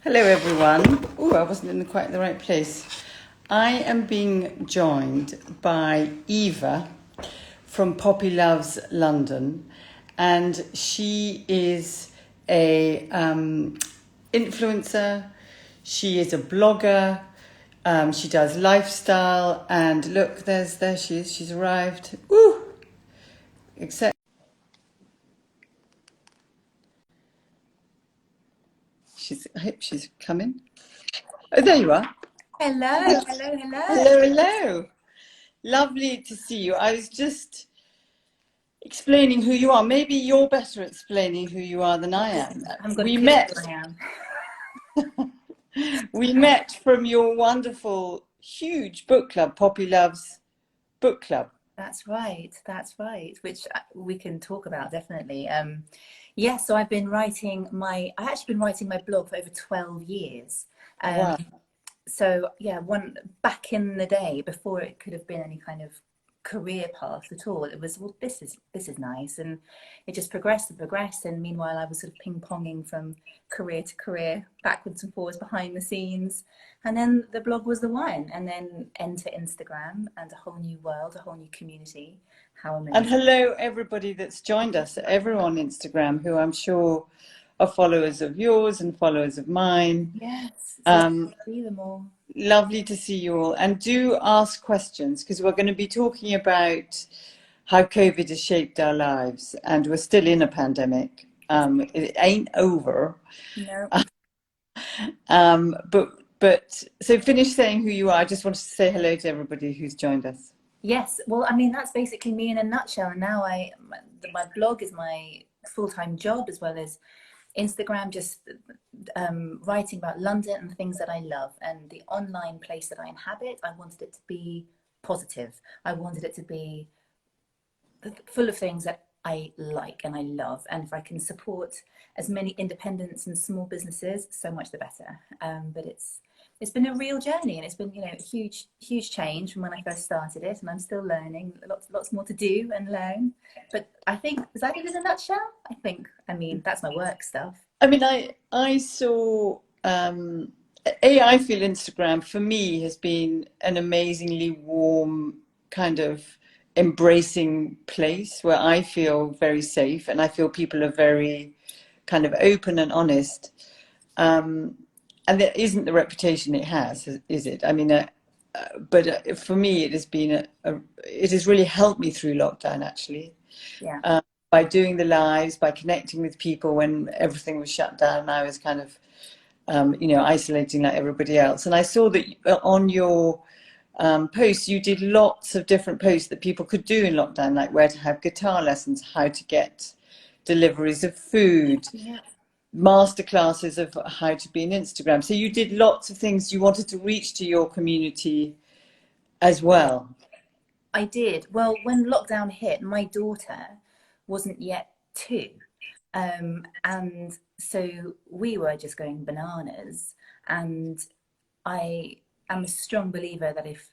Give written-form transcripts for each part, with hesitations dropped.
Hello, everyone. Oh, I wasn't in quite the right place. I am being joined by Eva from Poppy Loves London, and she is a influencer. She is a blogger. She does lifestyle, and look, there she is. She's arrived. Woo! Except I hope she's coming. Oh, there you are. Hello, hello, hello. Hello, hello. Lovely to see you. I was just explaining who you are. Maybe you're better at explaining who you are than I am. I haven't got a We clue met. who I am. We met from your wonderful, huge book club, Poppy Loves Book Club. That's right, which we can talk about definitely. Yeah, so I've actually been writing my blog for over 12 years. Um, Wow. so yeah, back in the day, before it could have been any kind of career path at all, it was, well, this is nice, and it just progressed and progressed. And meanwhile, I was sort of ping-ponging from career to career, backwards and forwards behind the scenes. And then the blog was the one, and then enter Instagram and a whole new world, a whole new community. How And amazing. hello, everybody that's joined us, everyone on Instagram, who I'm sure are followers of yours and followers of mine. Yes, it's lovely Um, to see them all. Lovely to see you all. And do ask questions because we're going to be talking about how COVID has shaped our lives. And we're still in a pandemic. It ain't over. No. But so finish saying who you are. I just wanted to say hello to everybody who's joined us. Yes, well, I mean, that's basically me in a nutshell. And now my blog is my full-time job, as well as Instagram, just writing about London and things that I love. And the online place that I inhabit, I wanted it to be positive. I wanted it to be full of things that I like and I love. And if I can support as many independents and small businesses, so much the better. But it's been a real journey, and it's been, a huge change from when I first started it, and I'm still learning. Lots more to do and learn. But I think, is that it in a nutshell? I mean, that's my work stuff. I mean, I saw I feel Instagram for me has been an amazingly warm kind of embracing place where I feel very safe and I feel people are very kind of open and honest. And there isn't the reputation it has, is it? I mean, but for me, it has been it has really helped me through lockdown actually, Yeah. by doing the lives, by connecting with people when everything was shut down. And I was kind of, isolating like everybody else. And I saw that on your posts, you did lots of different posts that people could do in lockdown, like where to have guitar lessons, how to get deliveries of food, Yeah. masterclasses of how to be an Instagram. So you did lots of things. You wanted to reach to your community as well. I did. Well, when lockdown hit, my daughter wasn't yet 2. And so we were just going bananas. And I am a strong believer that if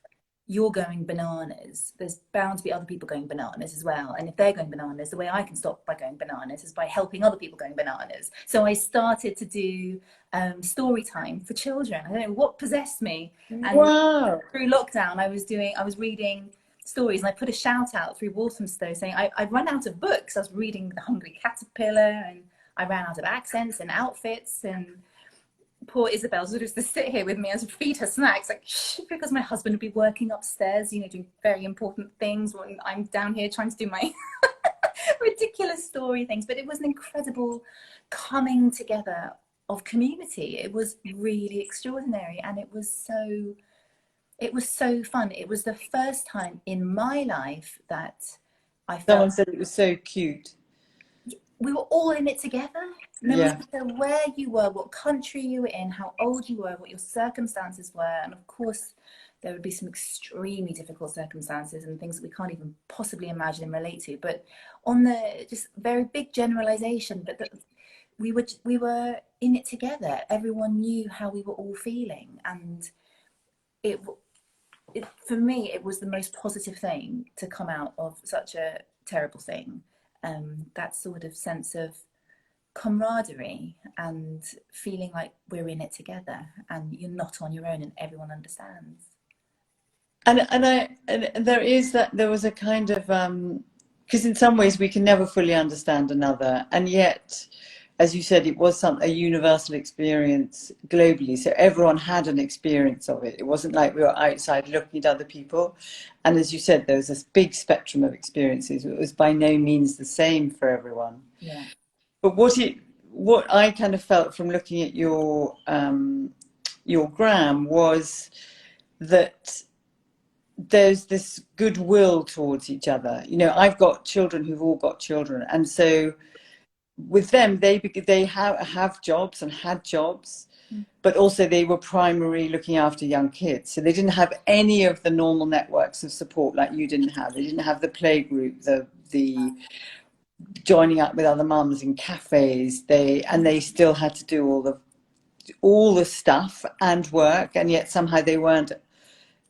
you're going bananas, there's bound to be other people going bananas as well. And if they're going bananas, the way I can stop by going bananas is by helping other people going bananas. So I started to do story time for children. I don't know what possessed me. And Wow. through lockdown, I was reading stories, and I put a shout out through Walthamstow saying I'd run out of books. I was reading The Hungry Caterpillar, and I ran out of accents and outfits, and poor Isabel sort of used to sit here with me and feed her snacks, like, shh, because my husband would be working upstairs, doing very important things when I'm down here trying to do my ridiculous story things. But it was an incredible coming together of community. It was really extraordinary, and it was so fun. It was the first time in my life that I felt Someone said it was so cute. we were all in it together, no Yeah. matter where you were, what country you were in, how old you were, what your circumstances were. And of course, there would be some extremely difficult circumstances and things that we can't even possibly imagine and relate to. But on the just very big generalization, but we were in it together. Everyone knew how we were all feeling, and it for me, it was the most positive thing to come out of such a terrible thing. That sort of sense of camaraderie and feeling like we're in it together and you're not on your own and everyone understands. And there is that, there was a kind of because in some ways we can never fully understand another, and yet, as you said, it was a universal experience globally. So everyone had an experience of it. It wasn't like we were outside looking at other people. And as you said, there was this big spectrum of experiences. It was by no means the same for everyone. Yeah. But what I kind of felt from looking at your gram was that there's this goodwill towards each other. You know, I've got children who've all got children, and so with them, they have jobs and had jobs, but also they were primarily looking after young kids. So they didn't have any of the normal networks of support like you didn't have. They didn't have the play group, the joining up with other mums in cafes. They still had to do all the stuff and work, and yet somehow they weren't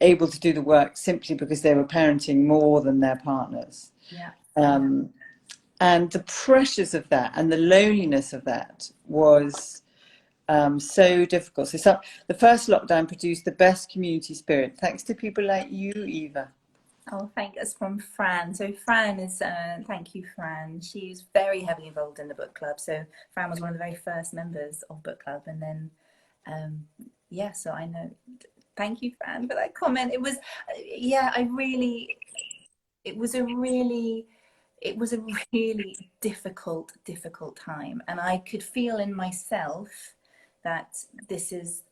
able to do the work simply because they were parenting more than their partners. Yeah. And the pressures of that and the loneliness of that was so difficult. So the first lockdown produced the best community spirit, thanks to people like you, Eva. Oh, thank us from Fran. So Fran is, thank you, Fran. She's very heavily involved in the book club. So Fran was one of the very first members of book club. And then, yeah, so I know, thank you, Fran, for that comment. It was, yeah, it was a really difficult time. And I could feel in myself that this is,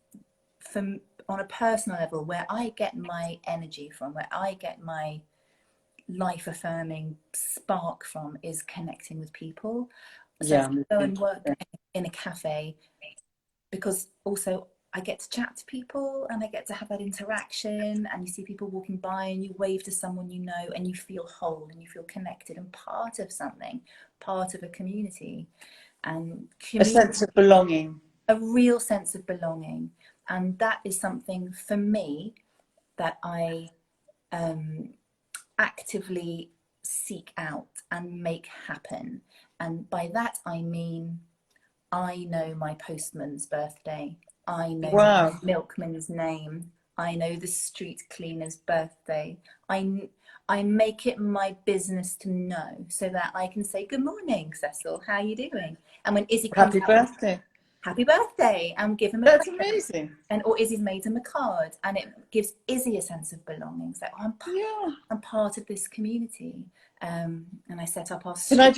from on a personal level, where I get my energy from, where I get my life affirming spark from, is connecting with people. So Yeah, I go and work in a cafe because also I get to chat to people and I get to have that interaction, and you see people walking by and you wave to someone you know and you feel whole and you feel connected and part of something, part of a community. And a sense of belonging. A real sense of belonging. And that is something for me that I actively seek out and make happen. And by that I mean, I know my postman's birthday, I know Wow. my milkman's name, I know the street cleaner's birthday. I make it my business to know, so that I can say, good morning, Cecil, how are you doing? And when Izzy comes Happy out, birthday. happy birthday, and give him a That's present. amazing. And or Izzy's made him a card, and it gives Izzy a sense of belonging. So I'm part of this community. And I set up our Can I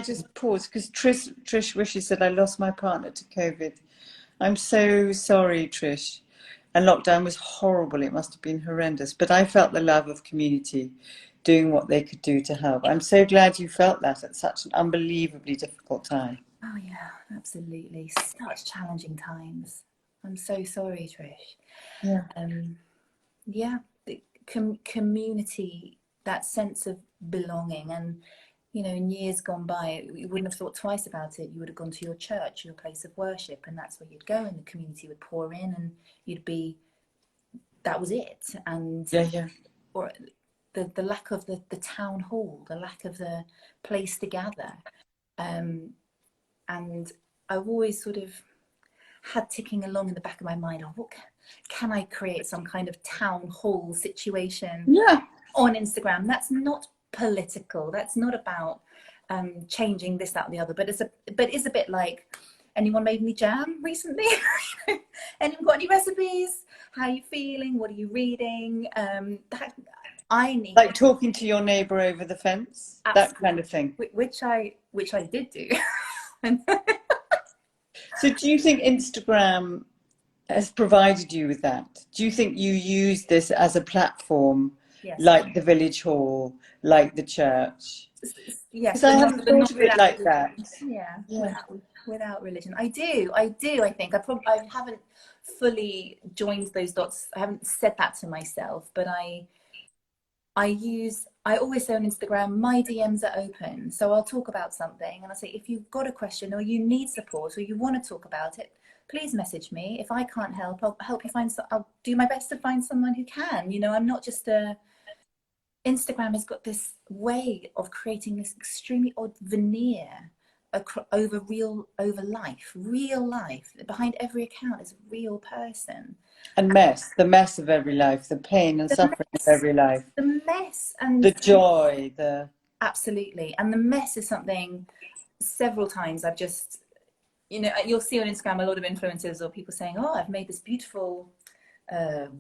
just pause, because Trish wishes that I lost my partner to COVID. I'm so sorry, Trish. And lockdown was horrible. It must have been horrendous. But I felt the love of community, doing what they could do to help. I'm so glad you felt that at such an unbelievably difficult time. Oh yeah, absolutely. Such challenging times. I'm so sorry, Trish. Yeah. Yeah, the community, that sense of belonging. And you know, in years gone by, you wouldn't have thought twice about it. You would have gone to your church, your place of worship, and that's where you'd go, and the community would pour in, and you'd be, that was it. And Yeah. or the lack of the town hall, the lack of the place to gather. And I've always sort of had ticking along in the back of my mind, oh, what can I create some kind of town hall situation Yeah. on Instagram that's not political, that's not about changing this, that, or the other, but it's a bit like, anyone made any jam recently? Anyone got any recipes? How are you feeling? What are you reading? That I need, like talking to your neighbour over the fence, absolutely, that kind of thing. which I did do. So do you think Instagram has provided you with that? Do you think you use this as a platform, Yes. like the village hall, like the church? Yes, Because I haven't thought of it like that. Yeah, without religion. I do. I think I haven't fully joined those dots. I haven't said that to myself, but I always say on Instagram, my DMs are open. So I'll talk about something and I'll say, if you've got a question or you need support or you want to talk about it, please message me. If I can't help, I'll help you I'll do my best to find someone who can. You know, I'm not just Instagram has got this way of creating this extremely odd veneer over real life. Behind every account is a real person. And the mess of every life, the pain and The suffering of mess, every life, the mess, and the joy, the absolutely. And the mess is something several times I've just, you know, you'll see on Instagram a lot of influencers or people saying, "Oh, I've made this beautiful,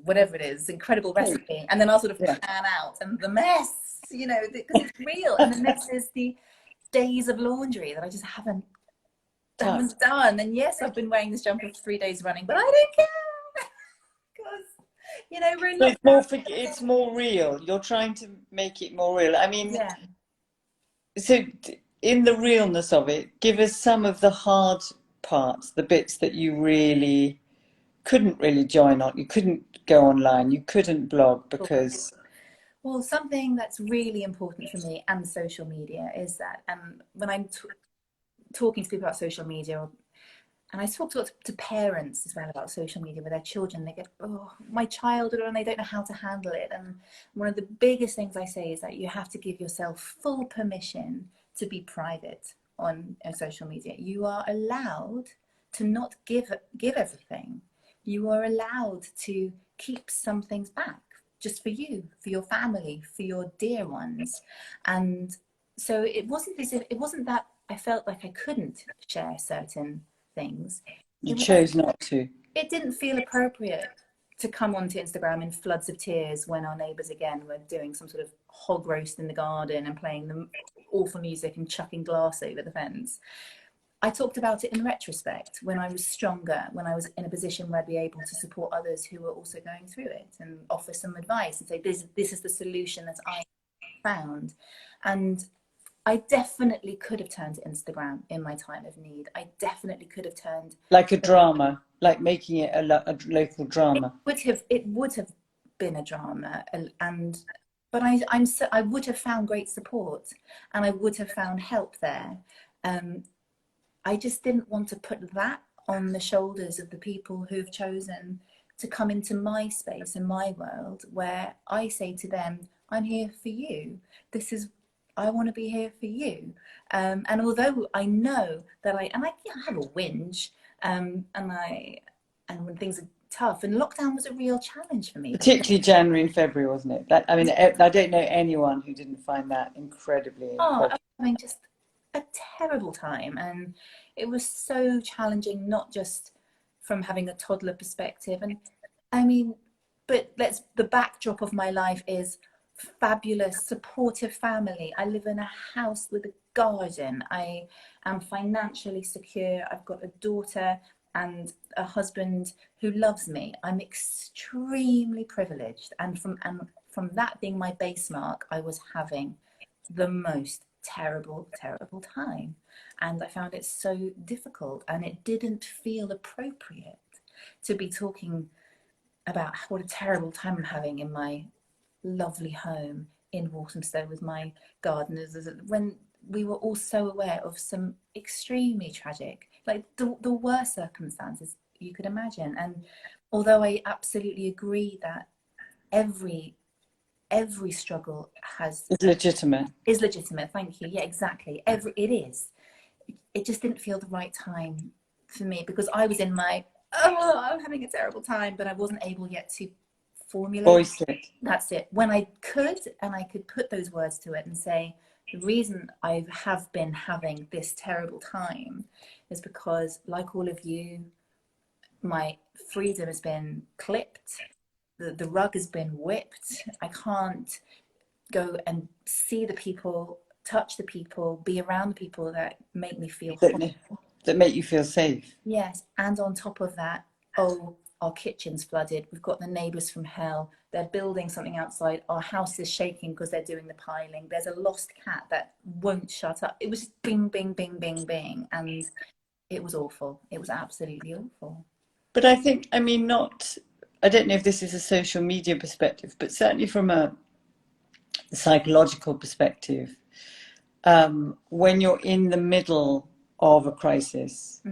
whatever it is, incredible recipe," and then I'll sort of pan out and the mess, you know, because it's real, and the mess is the days of laundry that I just haven't done. And yes, I've been wearing this jumper for 3 days running, but I don't care because, you know, we're But not. it's more real. You're trying to make it more real. I mean, Yeah. so in the realness of it, give us some of the hard parts, the bits that you really couldn't really join on. You couldn't go online. You couldn't blog because. Well, something that's really important for me and social media is that when I'm talking to people about social media, and I talk to parents as well about social media with their children, they get, "Oh, my child," and they don't know how to handle it. And one of the biggest things I say is that you have to give yourself full permission to be private on social media. You are allowed to not give everything. You are allowed to keep some things back just for you, for your family, for your dear ones. And so it wasn't that I felt like I couldn't share certain things. You chose not to. It didn't feel appropriate to come onto Instagram in floods of tears when our neighbours again were doing some sort of hog roast in the garden and playing the awful music and chucking glass over the fence. I talked about it in retrospect when I was stronger, when I was in a position where I'd be able to support others who were also going through it and offer some advice and say, this is the solution that I found. And I definitely could have turned to Instagram in my time of need. I definitely could have turned like a drama, like making it a local drama. It would have been a drama, but I would have found great support, and I would have found help there. I just didn't want to put that on the shoulders of the people who've chosen to come into my space and my world, where I say to them, "I'm here for you. I want to be here for you." And although I know that I have a whinge, and when things are tough, and lockdown was a real challenge for me. Particularly January and February, wasn't it? I mean, I don't know anyone who didn't find that incredibly. I was having just a terrible time, and it was so challenging, not just from having a toddler perspective. And I mean, but the backdrop of my life is fabulous, supportive family. I live in a house with a garden. I am financially secure. I've got a daughter and a husband who loves me. I'm extremely privileged, and from that being my base mark, I was having the most terrible time, and I found it so difficult, and it didn't feel appropriate to be talking about what a terrible time I'm having in my lovely home in Walthamstow with my gardeners, when we were all so aware of some extremely tragic, like the worst circumstances you could imagine. And although I absolutely agree that every struggle is legitimate, thank you, yeah, exactly, it just didn't feel the right time for me, because I was in my I'm having a terrible time, but I wasn't able yet to formulate. Voice it. That's it. When I could, and I could put those words to it and say, the reason I have been having this terrible time is because, like all of you, my freedom has been clipped. The rug has been whipped. I can't go and see the people, touch the people, be around the people that make me feel that make you feel safe. Yes, and on top of that, our kitchen's flooded. We've got the neighbours from hell. They're building something outside. Our house is shaking because they're doing the piling. There's a lost cat that won't shut up. It was just bing, bing, bing, bing, bing. And it was awful. It was absolutely awful. But I think, I mean, I don't know if this is a social media perspective, but certainly from a psychological perspective, when you're in the middle of a crisis,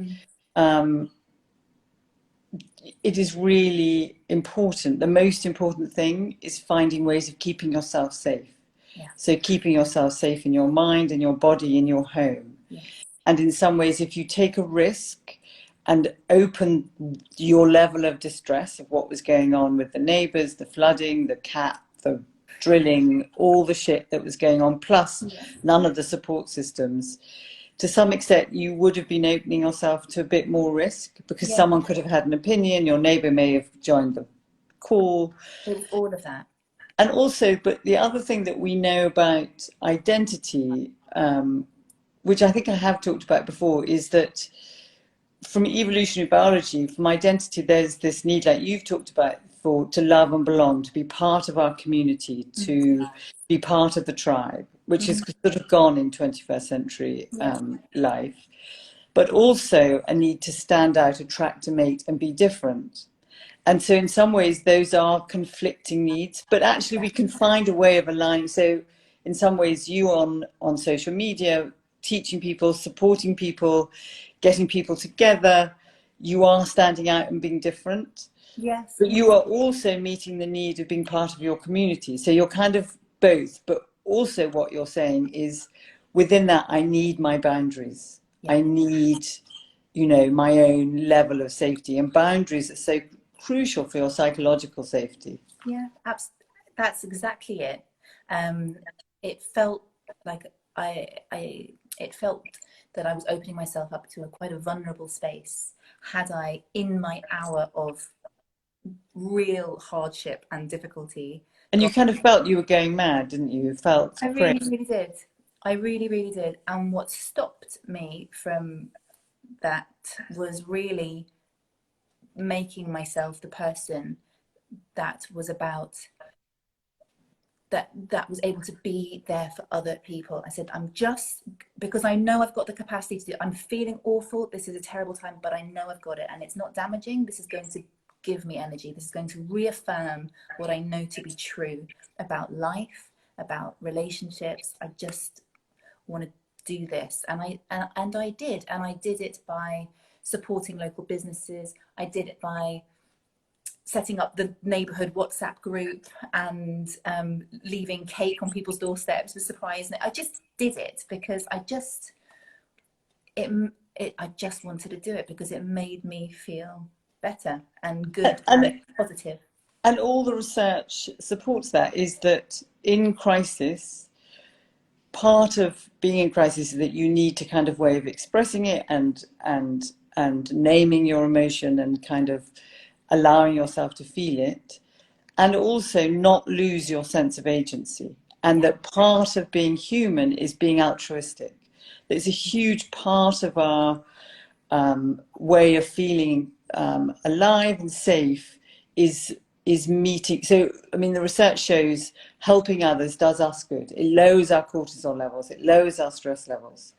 it is really important. The most important thing is finding ways of keeping yourself safe. Yeah. So keeping yourself safe in your mind, in your body, in your home. Yeah. And in some ways, if you take a risk and open your level of distress of what was going on with the neighbours, the flooding, the cat, the drilling, all the shit that was going on, plus Yeah. none of the support systems, to some extent, you would have been opening yourself to a bit more risk because Yeah. someone could have had an opinion, your neighbour may have joined the call. It was all of that. And also, but the other thing that we know about identity, which I think I have talked about before, is that from evolutionary biology, from identity, there's this need, like you've talked about, for to love and belong, to be part of our community, to be part of the tribe, which is sort of gone in 21st century Yeah. life, but also a need to stand out, attract a mate, and be different. And so in some ways those are conflicting needs, but actually we can find a way of aligning. So in some ways you on social media, teaching people, supporting people, getting people together, you are standing out and being different, Yes. but you are also meeting the need of being part of your community. So you're kind of both, but also what you're saying is within that, I need my boundaries. Yeah. I need, you know, my own level of safety, and boundaries are so crucial for your psychological safety. Yeah. That's exactly it. It felt like it felt that I was opening myself up to quite a vulnerable space. Had I, in my hour of real hardship and difficulty, And you got, kind of felt you were going mad, didn't you? You felt I crazy. really, really did. I really, really did. And what stopped me from that was really making myself the person that was about that was able to be there for other people. I said, I'm just, because I know I've got the capacity to do it. I'm feeling awful. This is a terrible time, but I know I've got it, and it's not damaging. This is going to give me energy. This is going to reaffirm what I know to be true about life, about relationships. I just want to do this, and I did, and I did it by supporting local businesses. I did it by setting up the neighborhood WhatsApp group and leaving cake on people's doorsteps with surprise. I just did it because I just wanted to do it because it made me feel better and good and positive. And all the research supports that, is that in crisis, part of being in crisis is that you need to kind of way of expressing it and naming your emotion and kind of allowing yourself to feel it, and also not lose your sense of agency. And Yeah. that part of being human is being altruistic. It's a huge part of our way of feeling alive and safe is meeting. So, I mean, the research shows helping others does us good. It lowers our cortisol levels. It lowers our stress levels.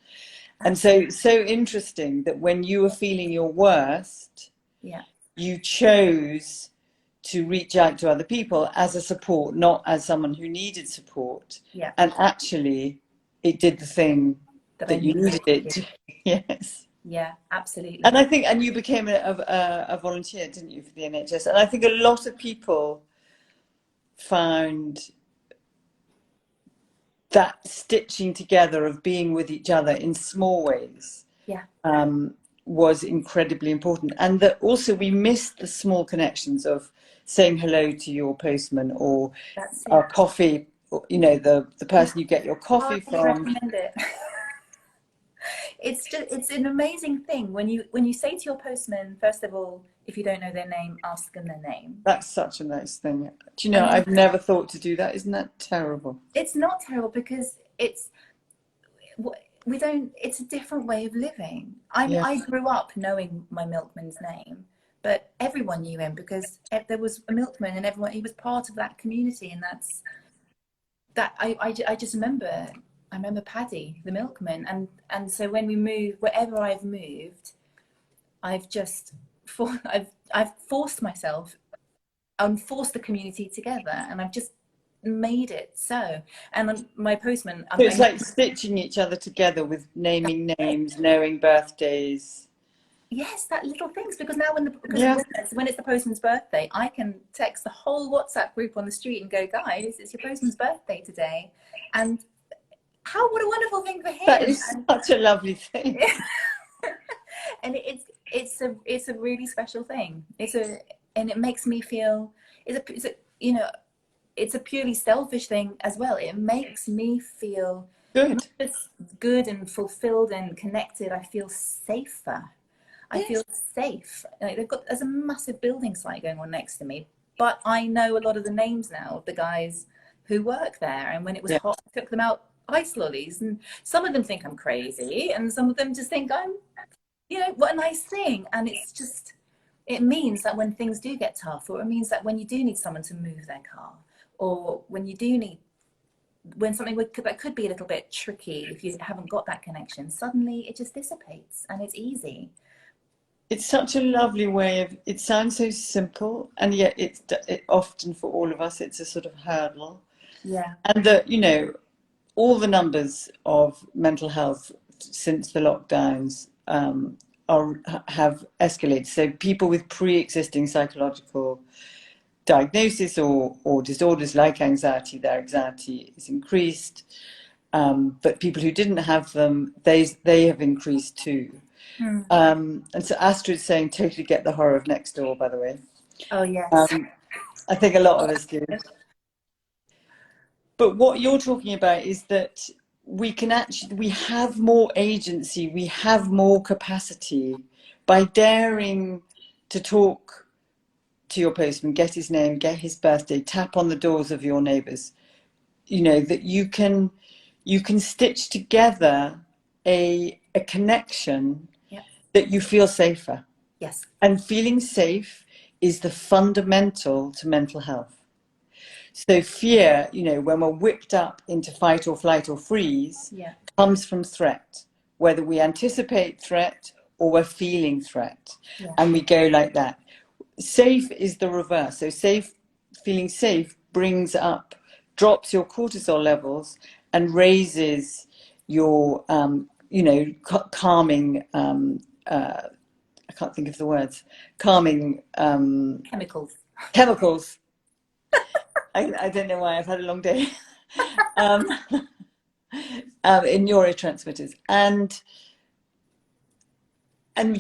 And so interesting that when you were feeling your worst, Yeah. you chose to reach out to other people as a support, not as someone who needed support. Yeah. And actually, it did the thing That I that you needed needed to it do. to. Yes. Yeah, absolutely. And I think, and you became a volunteer, didn't you, for the NHS? And I think a lot of people found that stitching together of being with each other in small ways Yeah. Was incredibly important. And that also we missed the small connections of saying hello to your postman or That's a it. coffee, you know, the Yeah. person you get your coffee Highly from. recommend it. It's an amazing thing when you say to your postman, first of all, if you don't know their name, ask them their name. That's such a nice thing. Do you And know, then I've never thought to do that. Isn't that terrible? it's not terrible because we don't, it's a different way of living. Yeah. I grew up knowing my milkman's name, but everyone knew him because there was a milkman and everyone, he was part of that community. And I just remember, I remember Paddy, the milkman. And so when we move, wherever I've moved, I've just, I've forced myself and forced the community together, and I've just made it so. And my postman, So it's like stitching each other together with naming names, knowing birthdays. yes, that little things, because now Yeah. when it's the postman's birthday, I can text the whole WhatsApp group on the street and go, guys, it's your postman's birthday today. And what a wonderful thing for That him. is such a lovely thing. And it's a really special thing. And it makes me feel, it's a you know, it's a purely selfish thing as well. It makes me feel not Good. just good and fulfilled and connected. I feel safer. I feel Yes. safe. Like there's a massive building site going on next to me, but I know a lot of the names now of the guys who work there. And when it was Yeah. hot, I took them out ice lollies, and some of them think I'm crazy, and some of them just think I'm, what a nice thing. And it's just, it means that when things do get tough, or it means that when you do need someone to move their car, or when you do need, when something that could be a little bit tricky, if you haven't got that connection, suddenly it just dissipates and it's easy. It's such a lovely way of, it sounds so simple, and yet often for all of us, it's a sort of hurdle. Yeah. And that, all the numbers of mental health since the lockdowns have escalated. So people with pre-existing psychological diagnosis or disorders like anxiety, their anxiety is increased. But people who didn't have them, they have increased too. Mm. And so Astrid's saying, totally get the horror of next door, by the way. Oh, yes. I think a lot of us do. But what you're talking about is that we have more agency, we have more capacity by daring to talk to your postman, get his name, get his birthday, tap on the doors of your neighbours. That you can stitch together a connection Yeah. that you feel safer. Yes. And feeling safe is the fundamental to mental health. So fear, when we're whipped up into fight or flight or freeze, Yeah. comes from threat, whether we anticipate threat or we're feeling threat. Yeah. And we go like that. Safe is the reverse. So feeling safe drops your cortisol levels and raises your, calming, I can't think of the words, calming Chemicals. chemicals. I don't know why, I've had a long day. um, in neurotransmitters. And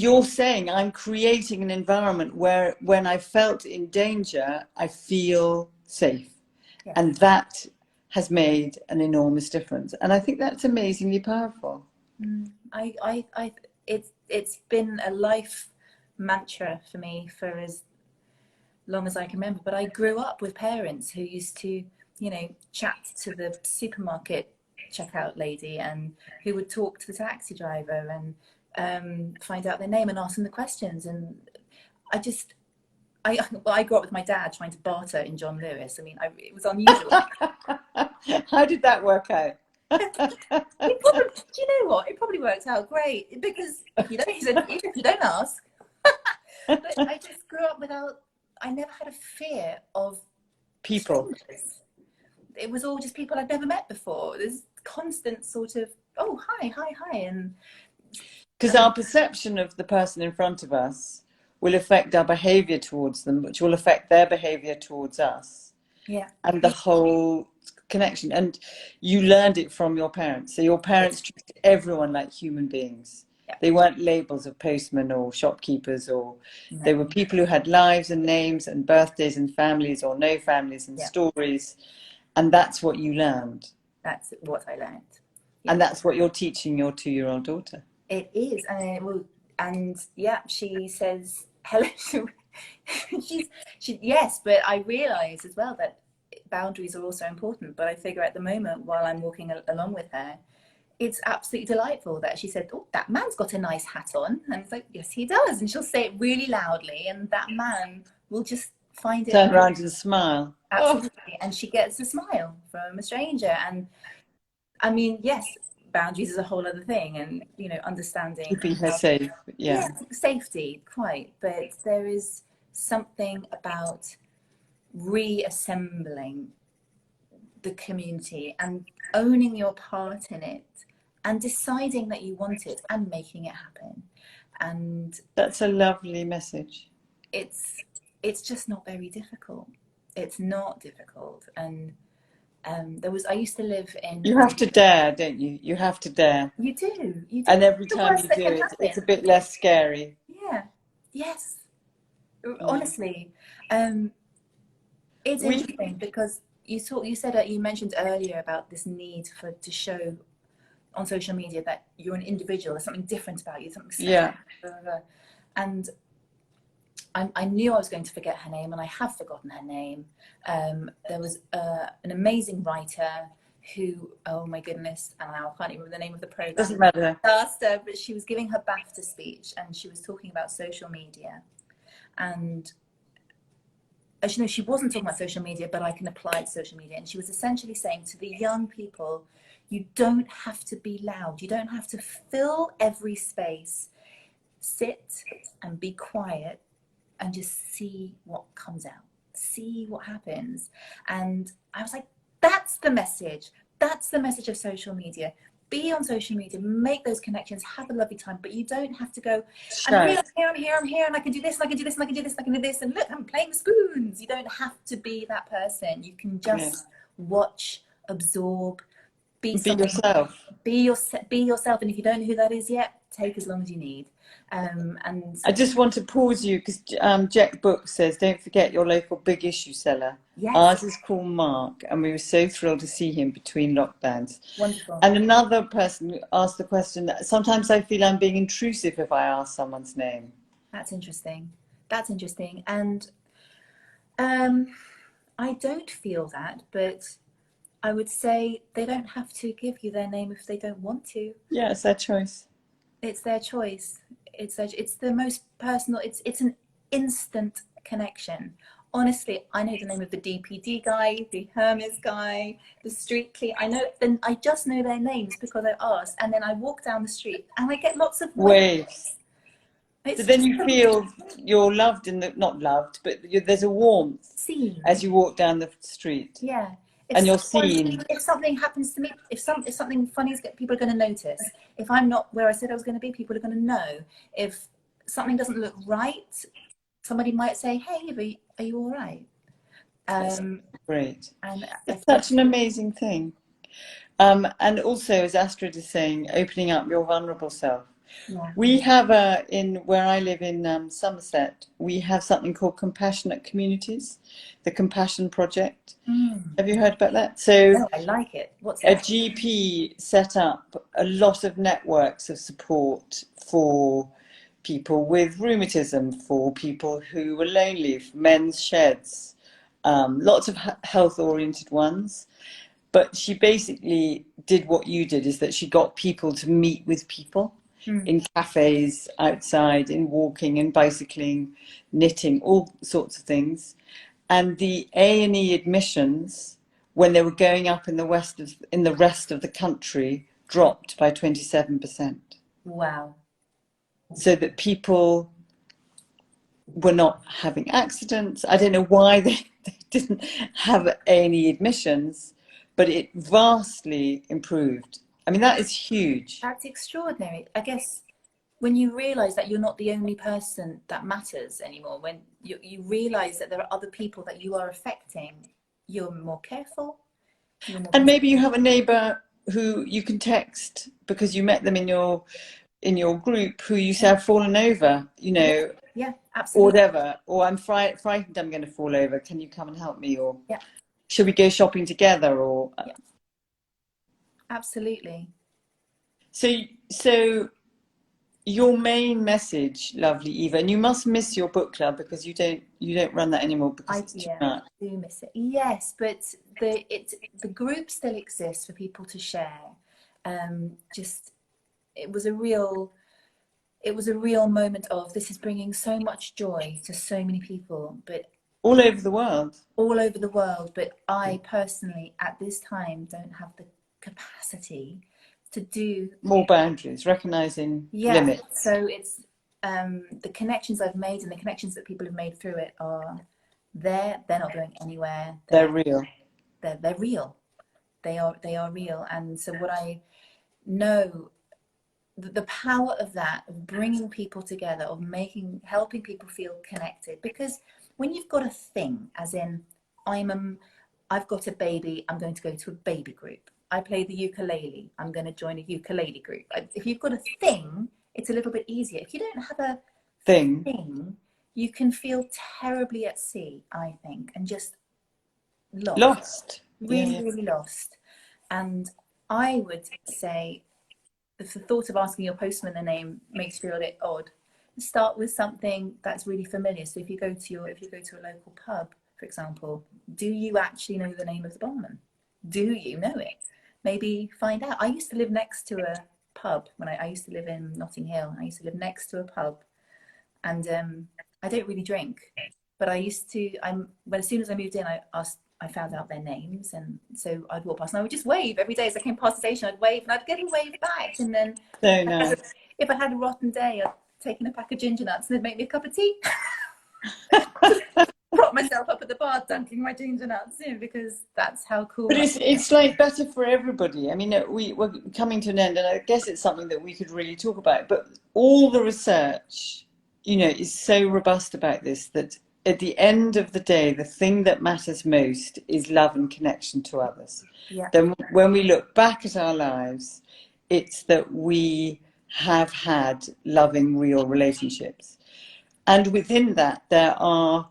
you're saying I'm creating an environment where when I felt in danger, I feel safe. Yes. And that has made an enormous difference. And I think that's amazingly powerful. It's been a life mantra for me for as long as I can remember. But I grew up with parents who used to, chat to the supermarket checkout lady, and who would talk to the taxi driver and find out their name and ask them the questions. And I just, I grew up with my dad trying to barter in John Lewis. I mean, it was unusual. How did that work out? Do you know what? It probably worked out great, because if you don't, if you don't ask. But I just grew up I never had a fear of People. strangers. It was all just people I'd never met before. There's constant sort of, oh, hi, hi, hi. And Because our perception of the person in front of us will affect our behavior towards them, which will affect their behavior towards us. yeah. And the whole connection. And you learned it from your parents. So your parents treated everyone like human beings. Yeah. They weren't labels of postmen or shopkeepers, or they No. were people who had lives and names and birthdays and families or no families and Yeah. stories. And that's what you learned. That's what I learned. Yeah. And that's what you're teaching your 2-year-old daughter. It is. And yeah, she says hello. Yes, but I realise as well that boundaries are also important. But I figure at the moment, while I'm walking along with her, it's absolutely delightful that she said, oh, that man's got a nice hat on. And it's like, yes, he does. And she'll say it really loudly, and that man will just find it. Turn around and smile. Absolutely. Oh. And she gets a smile from a stranger. And I mean, yes, boundaries is a whole other thing, and understanding Keeping her safe. Yeah. safety, quite. But there is something about reassembling the community and owning your part in it, and deciding that you want it and making it happen. And that's a lovely message. It's just not very difficult. It's not difficult. And I used to live in, You have to dare, don't you? You have to dare. you do. And every The time worst you that do can it, it's a happen. bit less scary. Yeah, yes, Yeah. honestly. It's We, interesting because you said that you mentioned earlier about this need to show on social media that you're an individual, there's something different about you, something special. yeah. Blah, blah, blah. And I knew I was going to forget her name, and I have forgotten her name. There was an amazing writer who, oh my goodness, and now I can't even remember the name of the Doesn't program. matter. Disaster, but she was giving her BAFTA speech, and she was talking about social media. And as you know, she wasn't talking about social media, but I can apply it to social media. And she was essentially saying to the young people, you don't have to be loud. You don't have to fill every space. Sit and be quiet and just see what comes out, see what happens. And I was like, that's the message. That's the message of social media. Be on social media, make those connections, have a lovely time, but you don't have to go, I'm here, Shout. I'm here, I'm here, I'm here, and I can do this, and I can do this, and I can do this, and I can do this, and look, I'm playing spoons. You don't have to be that person. You can Yeah. just watch, absorb, be Be someone, yourself. be yourself. And if you don't know who that is yet, take as long as you need. And I just want to pause you because Jack Book says, don't forget your local big issue seller. yes, Ours is called Mark, and we were so thrilled to see him between lockdowns. wonderful. And another person asked the question that sometimes I feel I'm being intrusive if I ask someone's name. That's interesting. That's interesting. And I don't feel that, but I would say they don't have to give you their name if they don't want to. Yeah, it's their choice. It's their choice. It's the most personal. It's an instant connection. Honestly, I know the name of the DPD guy, the Hermes guy, the street clean. I know, then I just know their names because I asked, and then I walk down the street and I get lots of waves. Waves. So It's then just you feel you're loved in the, not loved, but there's a warmth seen. as you walk down the street Yeah. and you're seen. If something happens to me, if something funny is, people are going to notice. If I'm not where I said I was going to be, people are going to know. If something doesn't look right, somebody might say, "Hey, Eva, are you all right?" That's great. And I It's think, such an amazing thing. And also, as Astrid is saying, opening up your vulnerable self. yeah. We have in where I live in Somerset, we have something called Compassionate Communities, the Compassion Project. Mm. Have you heard about that? So Oh, I like it. What's a that? GP set up a lot of networks of support for people with rheumatism, for people who were lonely, for men's sheds, lots of health-oriented ones. But she basically did what you did, is that she got people to meet with people Mm. in cafes, outside, in walking and bicycling, knitting, all sorts of things. And the A&E admissions, when they were going up in the rest of the country, dropped by 27%. Wow. So that people were not having accidents. I don't know why they didn't have A&E admissions, but it vastly improved. I mean, that is huge. That's extraordinary. I guess when you realize that you're not the only person that matters anymore, when you realize that there are other people that you are affecting, you're more careful, you're more And maybe you considerate. have a neighbour who you can text because you met them in your group who you say, Yeah, I've fallen over, yeah, yeah, or absolutely. whatever, or I'm frightened I'm going to fall over. Can you come and help me? Or Yeah, should we go shopping together? Or yeah, absolutely. so your main message, lovely Eva, and you must miss your book club because you don't run that anymore because it's too Yeah, much. I do miss it. Yes, but the group still exists for people to share. Just it was a real moment of, this is bringing so much joy to so many people, but All over the world. all over the world. But I personally, at this time, don't have the capacity to do. More boundaries, recognizing Yeah, limits. so it's the connections I've made and the connections that people have made through it are there. They're not going anywhere. They're real. They're real. They are real. And so what I know, the power of that, of bringing people together, of helping people feel connected. Because when you've got a thing, as in I'm I've got a baby, I'm going to go to a baby group. I play the ukulele, I'm going to join a ukulele group. If you've got a thing, it's a little bit easier. If you don't have a Thing. thing, you can feel terribly at sea, I think, and just lost, Lost. Yeah, really, yeah. really lost. And I would say, if the thought of asking your postman a name makes you feel a bit odd, start with something that's really familiar. So if you go to a local pub, for example, do you actually know the name of the barman? Do you know it? Maybe find out. I used to live next to a pub when I used to live in Notting Hill. I used to live next to a pub, and I don't really drink, but I used to. But as soon as I moved in, I found out their names, and so I'd walk past and I would just wave every day as I came past the station. I'd wave and I'd get a wave back, and then So nice. if I had a rotten day, I'd taken a pack of ginger nuts and they'd make me a cup of tea. Prop myself up at the bar, dunking my ginger nuts, because that's how cool. But it's like better for everybody. I mean, we're coming to an end, and I guess it's something that we could really talk about. But all the research, is so robust about this that at the end of the day, the thing that matters most is love and connection to others. Yeah. Then when we look back at our lives, it's that we have had loving, real relationships. And within that, there are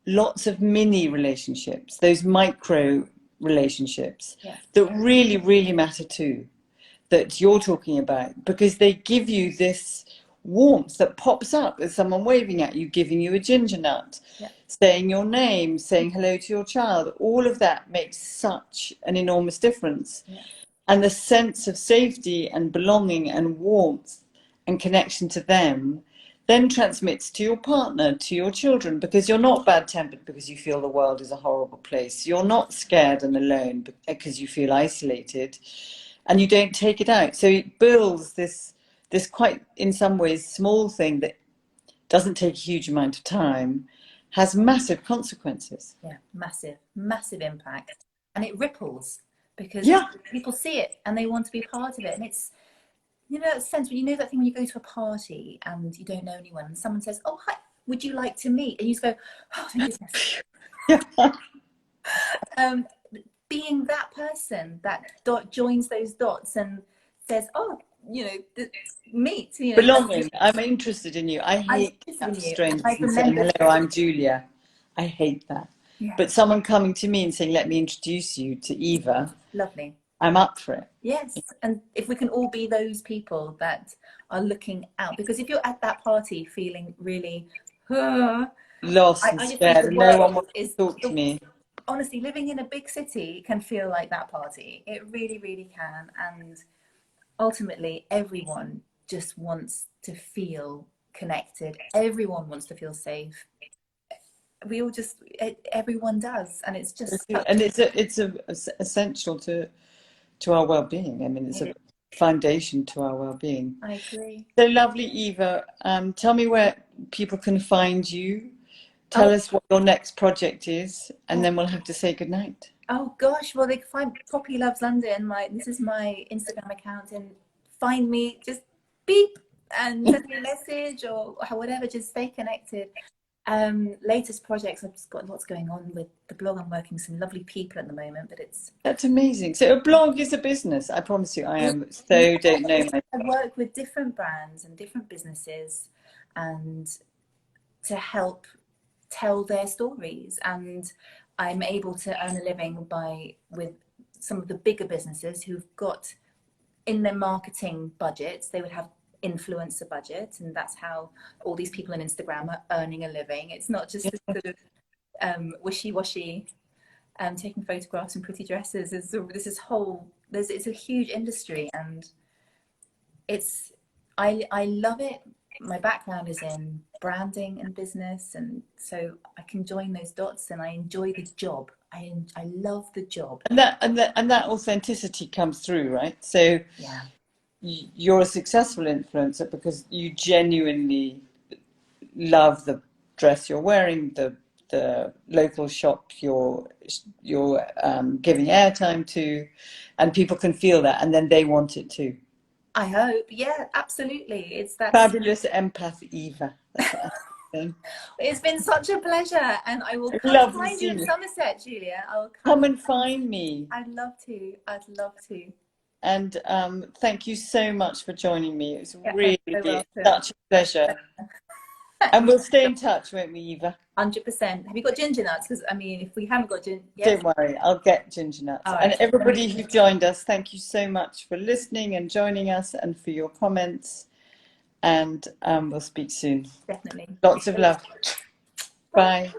lots of mini relationships, those micro relationships that really, really matter too, that you're talking about, because they give you this warmth that pops up as someone waving at you, giving you a ginger nut, saying your name, saying hello to your child. All of that makes such an enormous difference. And the sense of safety and belonging and warmth and connection to them then transmits to your partner, to your children, because you're not bad-tempered because you feel the world is a horrible place. You're not scared and alone because you feel isolated, and you don't take it out. So it builds this quite, in some ways, small thing that doesn't take a huge amount of time, has massive consequences. Yeah, massive impact. And it ripples because people see it and they want to be part of it. And it's, that sense when that thing when you go to a party and you don't know anyone and someone says, "Oh, hi, would you like to meet?" And you just go, "Oh, thank goodness." Being that person that joins those dots and says, "Oh, meet." Belonging. I'm interested in you. I hate strangers and saying, "Hello, I'm Julia." I hate that. Yeah. But someone coming to me and saying, "Let me introduce you to Eva." Lovely. I'm up for it. Yes, and if we can all be those people that are looking out, because if you're at that party feeling really lost and scared, and no one wants to talk to me. Honestly, living in a big city can feel like that party. It really, really can. And ultimately, everyone just wants to feel connected. Everyone wants to feel safe. Everyone does, and it's just. And it's essential to our well-being. I mean, it's a foundation to our well-being. I agree. So lovely, Eva. Tell me where people can find you. Tell us what your next project is, and then we'll have to say goodnight. Oh gosh, well, they can find Poppy Loves London. This is my Instagram account, and find me, just beep and send me a message or whatever, just stay connected. Latest projects, I've just got lots going on with the blog. I'm working with some lovely people at the moment, but that's amazing. So a blog is a business. I promise you, I am don't know. I work with different brands and different businesses, and to help tell their stories, and I'm able to earn a living with some of the bigger businesses who've got in their marketing budgets, they would have influencer budget, and that's how all these people on Instagram are earning a living. It's not just this sort of wishy-washy taking photographs in pretty dresses. It's a huge industry, and I love it. My background is in branding and business, and so I can join those dots, and I enjoy the job. I love the job, and that authenticity comes through, right? So yeah, you're a successful influencer because you genuinely love the dress you're wearing, the local shop you're giving airtime to, and people can feel that, and then they want it too. I hope. Yeah, absolutely. It's that fabulous empath, Eva. It's been such a pleasure, and I will come Love to find you see in you. Somerset, Julia. I will Come come. and find me. I'd love to. I'd love to. And thank you so much for joining me. It was You're really so welcome. such a pleasure. And we'll stay in touch, won't we, Eva? 100%. Have you got ginger nuts? Because I mean, if we haven't got ginger, yes. Don't worry, I'll get ginger nuts. All And right. everybody who joined us, thank you so much for listening and joining us and for your comments. And we'll speak soon. Definitely. Lots of love. Bye.